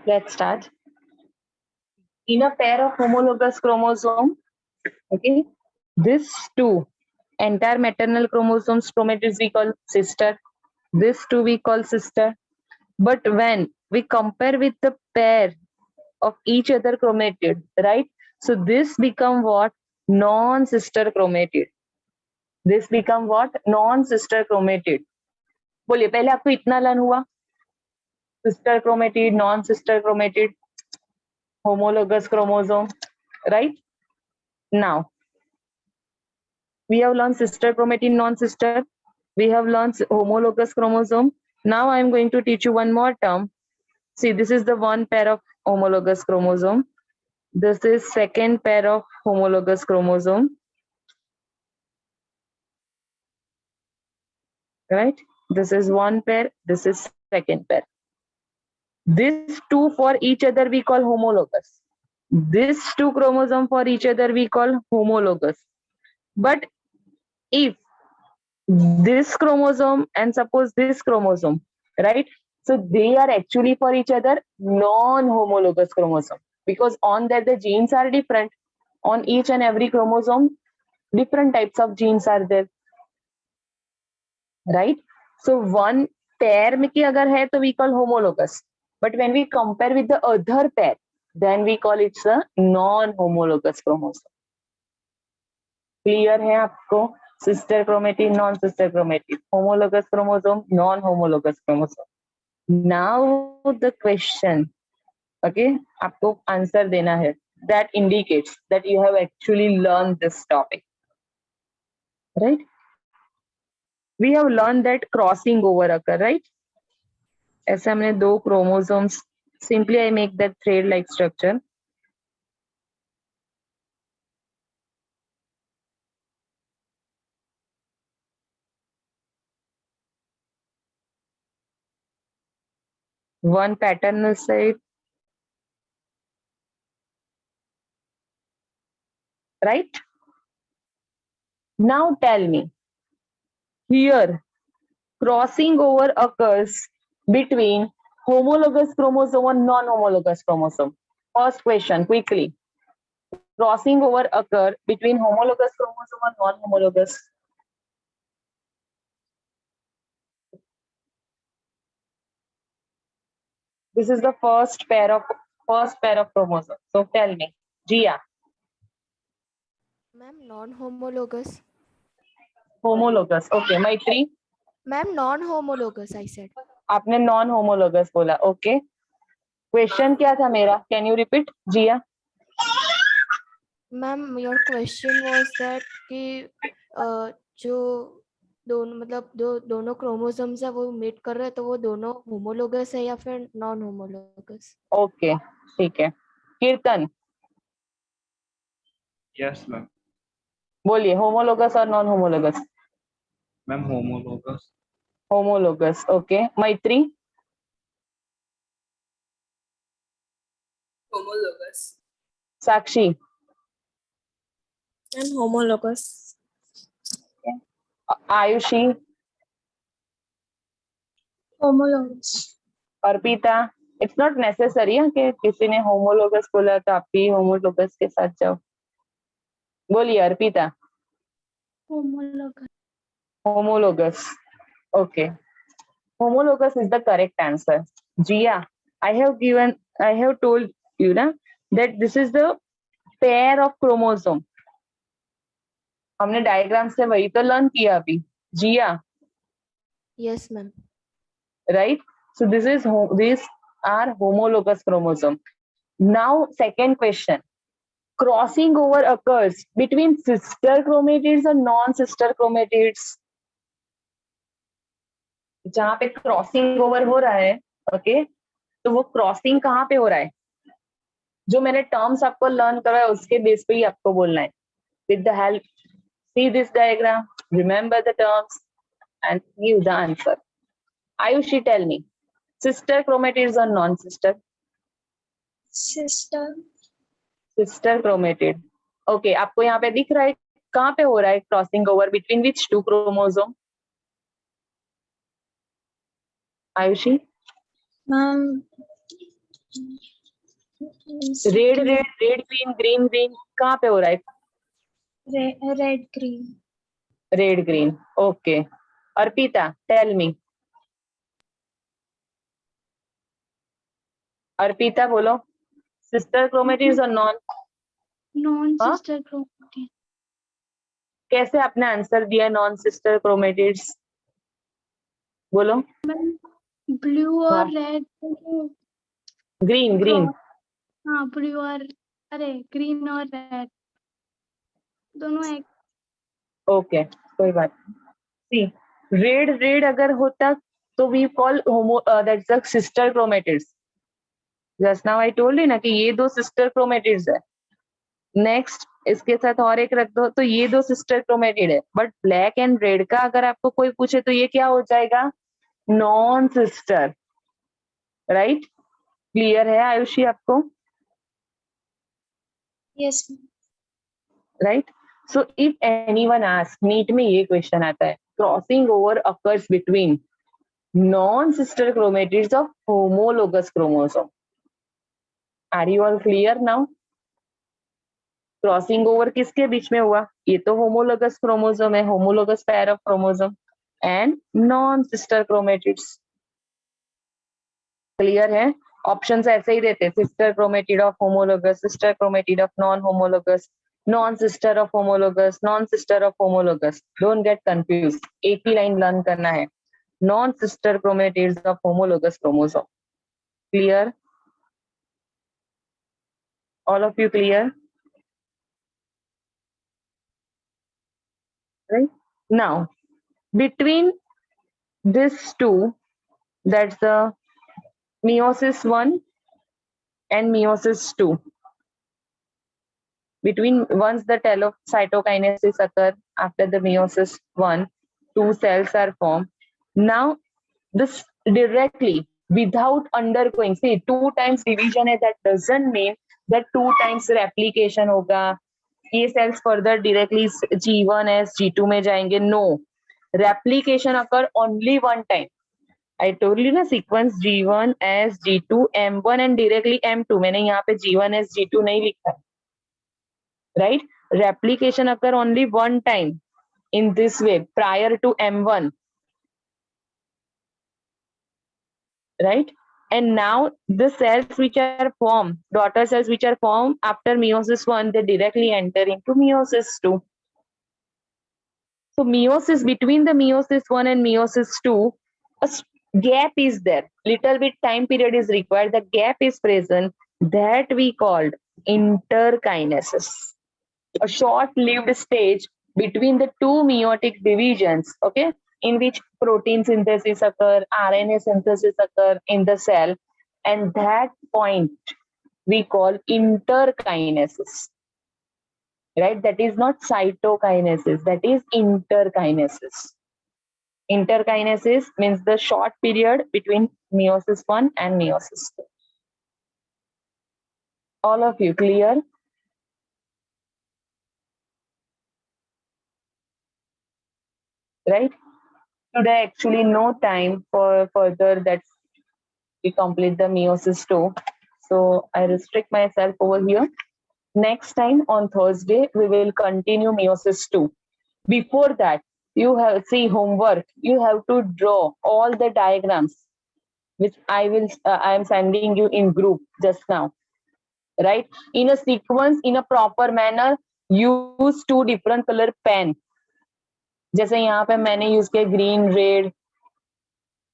Let's start. In a pair of homologous chromosome, okay, this two entire maternal chromosomes chromatids we call sister. This two we call sister. But when we compare with the pair of each other chromatid, right? So this become what? Non-sister chromatid. This become what? Non-sister chromatid. बोलिए पहले आपको इतना learn हुआ sister chromatid non sister chromatid homologous chromosome, right? Now we have learned sister chromatid, non-sister. We have learned homologous chromosome. Now I am going to teach you one more term. See, this is the one pair of homologous chromosome. This is second pair of homologous chromosome. Right? This is one pair. This is second pair. These two for each other we call homologous. These two chromosomes for each other we call homologous. But if this chromosome and suppose this chromosome, right? So they are actually for each other non-homologous chromosome because on that the genes are different. On each and every chromosome, different types of genes are there, right? So one pair में की अगर है तो we call homologous. But when we compare with the other pair, then we call it a non-homologous chromosome. Clear है आपको? Sister chromatid, non-sister chromatid, homologous chromosome, non-homologous chromosome. Now the question, okay, आपको answer देना है. That indicates that you have actually learned this topic, right? We have learned that crossing over occur, right? ऐसे हमने दो chromosomes. Simply I make that thread-like structure. One paternal side, right? Now tell me, here crossing over occurs between homologous chromosome and non-homologous chromosome. First question, quickly. Crossing over occur between homologous chromosome and non-homologous. This is the first pair of chromosomes. So tell me, Jia. Ma'am, non-homologous. Homologous. Okay, Maitri. Ma'am, non-homologous, I said. आपने non-homologous बोला. Okay. Question क्या था मेरा? Can you repeat, Jia? Ma'am, your question was that कि जो दोनों मतलब दोनों क्रोमोसोम्स है वो मीट कर रहे हैं तो वो दोनों होमोलोगस है या फिर नॉन होमोलोगस. ओके ठीक है. कीर्तन यस मैम. बोलिए होमोलोगस और non homologous. Ma'am homologous. Homologous. Okay. मैत्री. homologous Sakshi. and homologous Ayushi. homologous Arpita. It's not necessary कि किसी ने होमोलोगस बोला तो आप भी होमोलोगस के साथ जाओ. बोलिए Arpita. homologous homologous. Okay. Homologous is the correct answer. Jia, I have told you na, that this is the pair of chromosome. हमने डायग्राम से वही तो लर्न किया अभी. जिया. Yes, ma'am. Right? So these are homologous chromosome. Now second question. Crossing over occurs between sister chromatids and non-sister chromatids. जहाँ पे crossing over हो रहा है, ओके, तो वो क्रॉसिंग कहाँ पे हो रहा है? जो मैंने टर्म्स आपको लर्न करवाया उसके बेस पे ही आपको बोलना है. With the help, see this diagram, remember the terms and give the answer. Ayushi, tell me, sister chromatids or non-sister? sister Sister chromatid. Okay, आपको यहाँ पे दिख रहा है कहाँ पे हो रहा है crossing over between which two chromosome? Ayushi. ma'am red red red green green green कहाँ पे हो रहा है? Red green red green okay. Arpita tell me. Arpita बोलो. सिस्टर क्रोमेटिड्स और नॉन? नॉन हाँ? सिस्टर क्रोमेटिड कैसे आपने आंसर दिया नॉन सिस्टर क्रोमेटिड्स? बोलो. ब्लू हाँ. और रेड ग्रीन ग्रीन. हाँ ब्लू और अरे ग्रीन और रेड दोनों एक ओके कोई बात. सी रेड रेड अगर होता तो we call homo that's the sister chromatids. Just now I told you ना कि ये दो सिस्टर क्रोमेटिड्स है. नेक्स्ट इसके साथ और एक रख दो तो ये दो सिस्टर क्रोमेटिड है. बट ब्लैक एंड रेड का अगर आपको कोई पूछे तो ये क्या हो जाएगा? Non sister. राइट. क्लियर है आयुषी आपको? Yes right. So if anyone ask NEET में ये क्वेश्चन आता है crossing over occurs between non sister chromatids of homologous chromosome. Are you all clear now? Crossing over किसके बीच में हुआ? ये तो होमोलोगस क्रोमोसोम है, homologous pair of chromosome and non sister chromatids. Clear है? ऑप्शंस ऐसे ही देते, sister chromatid of homologous, sister chromatid of non homologous, non sister of homologous, non sister of homologous. Don't get confuse, एक ही line learn करना है. Non sister chromatids of homologous chromosome. Clear? All of you clear? Right? Now, between these two, that's the meiosis 1 and meiosis 2. Between once the cytokinesis occur after the meiosis 1, two cells are formed. Now, this directly without undergoing, see, 2 times division है, that doesn't mean that 2 times replication होगा. ये cells further directly G1s G2 में जाएंगे. No, replication occur only one time. I told you ना sequence G1s G2 M1 and directly M2. मैंने यहाँ पे G1s G2 नहीं लिखा है. Right? Replication occur only one time in this way prior to M1. Right? And now the cells which are formed, daughter cells which are formed after meiosis 1, they directly enter into meiosis 2. So meiosis, between the meiosis 1 and meiosis 2, a gap is there. Little bit time period is required. The gap is present, that we called interkinesis. A short-lived stage between the two meiotic divisions, okay, in which protein synthesis occur, RNA synthesis occur in the cell, and that point we call interkinesis. Right? That is not cytokinesis, that is interkinesis. Interkinesis means the short period between meiosis 1 and meiosis 2. All of you clear? Right? Today actually no time for further that we complete the meiosis 2. So I restrict myself over here. Next time on Thursday, we will continue meiosis 2. Before that, you have homework. You have to draw all the diagrams, which I am sending you in group just now. Right? In a sequence, in a proper manner, use 2 different color pen. जैसे यहाँ पे मैंने use किया green red.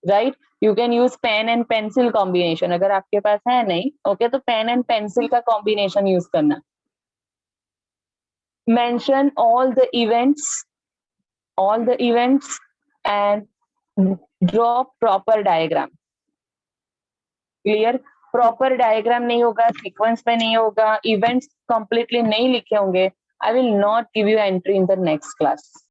Right? You can use pen and pencil combination. अगर आपके पास है नहीं, ओके, तो पेन एंड पेंसिल का कॉम्बिनेशन यूज करना. Mention all the events and draw proper diagram. Clear? Proper diagram नहीं होगा, sequence में नहीं होगा, events completely नहीं लिखे होंगे, I will not give you entry in the next class.